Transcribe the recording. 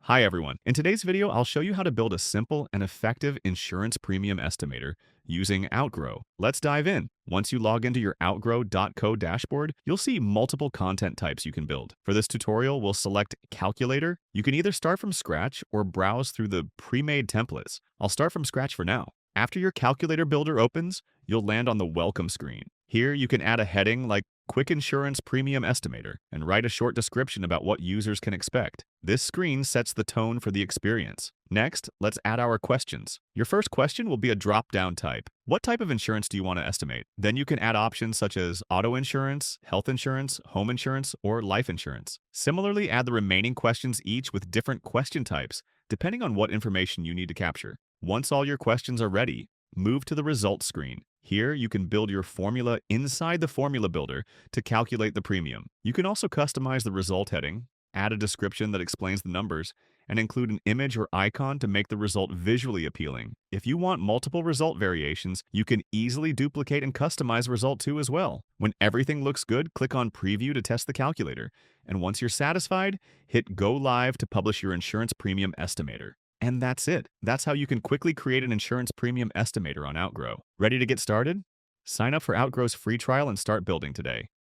Hi everyone. In today's video, I'll show you how to build a simple and effective insurance premium estimator using Outgrow. Let's dive in. Once you log into your outgrow.co dashboard, you'll see multiple content types you can build. For this tutorial, we'll select Calculator. You can either start from scratch or browse through the pre-made templates. I'll start from scratch for now. After your calculator builder opens, you'll land on the Welcome screen. Here, you can add a heading like Quick Insurance Premium Estimator and write a short description about what users can expect. This screen sets the tone for the experience. Next, let's add our questions. Your first question will be a drop-down type. What type of insurance do you want to estimate? Then you can add options such as auto insurance, health insurance, home insurance, or life insurance. Similarly, add the remaining questions each with different question types, depending on what information you need to capture. Once all your questions are ready, move to the results screen. Here, you can build your formula inside the formula builder to calculate the premium. You can also customize the result heading, add a description that explains the numbers, and include an image or icon to make the result visually appealing. If you want multiple result variations, you can easily duplicate and customize result 2 as well. When everything looks good, click on Preview to test the calculator. And once you're satisfied, hit Go Live to publish your insurance premium estimator. And that's it. That's how you can quickly create an insurance premium estimator on Outgrow. Ready to get started? Sign up for Outgrow's free trial and start building today.